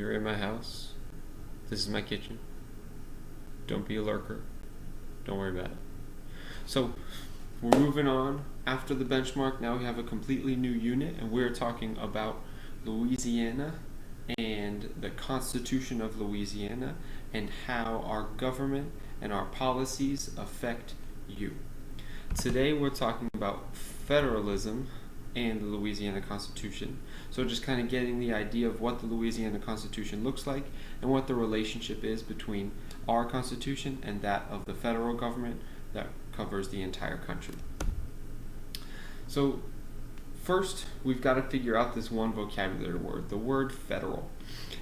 You're in my house. This is my kitchen. Don't be a lurker. Don't worry about it. So, we're moving on. After the benchmark, now we have a completely new unit, and we're talking about Louisiana and the Constitution of Louisiana and how our government and our policies affect you. Today we're talking about federalism and the Louisiana Constitution. So just kind of getting the idea of what the Louisiana Constitution looks like and what the relationship is between our Constitution and that of the federal government that covers the entire country. So first, we've got to figure out this one vocabulary word, the word federal.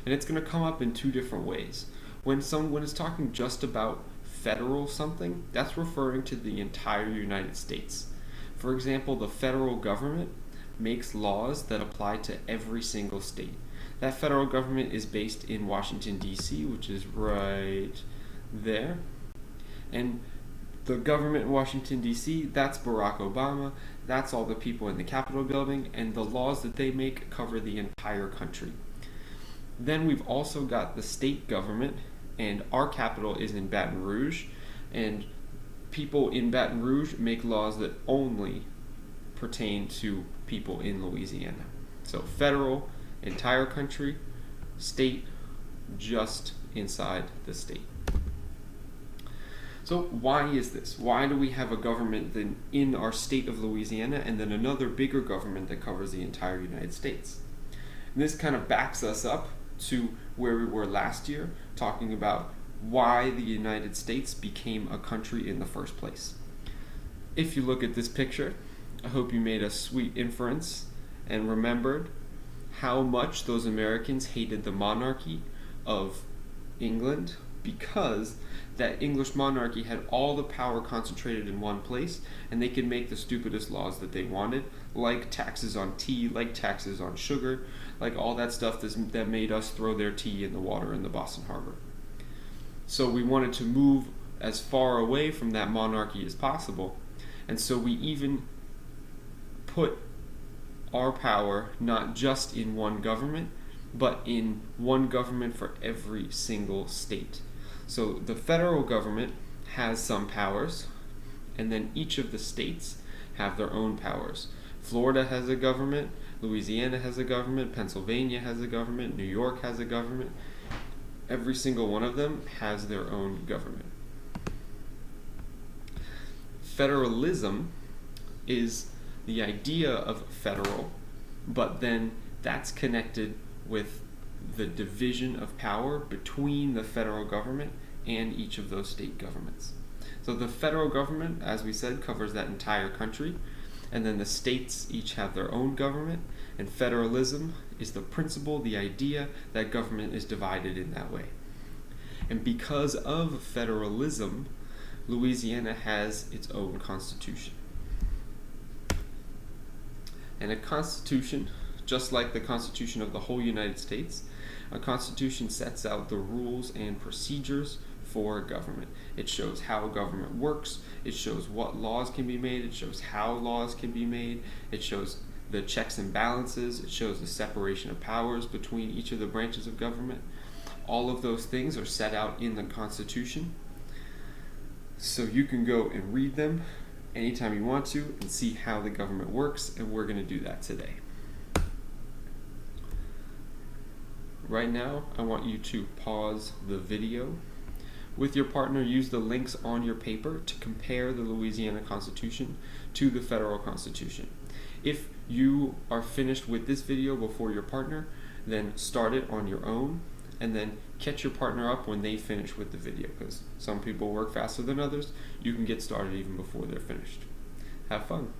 And it's going to come up in two different ways. When it's talking just about federal something, that's referring to the entire United States. For example, the federal government makes laws that apply to every single state. That federal government is based in Washington, D.C., which is right there. And the government in Washington, D.C., that's Barack Obama. That's all the people in the Capitol building, and the laws that they make cover the entire country. Then we've also got the state government, and our capital is in Baton Rouge, and people in Baton Rouge make laws that only pertain to people in Louisiana. So federal, entire country; state, just inside the state. So why is this? Why do we have a government then in our state of Louisiana and then another bigger government that covers the entire United States? And this kind of backs us up to where we were last year, talking about why the United States became a country in the first place. If you look at this picture, I hope you made a sweet inference and remembered how much those Americans hated the monarchy of England, because that English monarchy had all the power concentrated in one place, and they could make the stupidest laws that they wanted, like taxes on tea, like taxes on sugar, like all that stuff that made us throw their tea in the water in the Boston Harbor. So we wanted to move as far away from that monarchy as possible, and so we even put our power not just in one government, but in one government for every single state. So the federal government has some powers, and then each of the states have their own powers. Florida has a government, Louisiana has a government, Pennsylvania has a government, New York has a government. Every single one of them has their own government. Federalism is the idea of federal, but then that's connected with the division of power between the federal government and each of those state governments. So the federal government, as we said, covers that entire country, and then the states each have their own government, and federalism is the principle, the idea that government is divided in that way. And because of federalism, Louisiana has its own constitution. And a constitution, just like the Constitution of the whole United States, a constitution sets out the rules and procedures for government. It shows how government works, it shows what laws can be made, it shows how laws can be made, it shows the checks and balances, it shows the separation of powers between each of the branches of government. All of those things are set out in the Constitution. So you can go and read them anytime you want to and see how the government works, and we're going to do that today. Right now, I want you to pause the video. With your partner, use the links on your paper to compare the Louisiana Constitution to the federal Constitution. If you are finished with this video before your partner, then start it on your own, and then catch your partner up when they finish with the video, because some people work faster than others. You can get started even before they're finished. Have fun.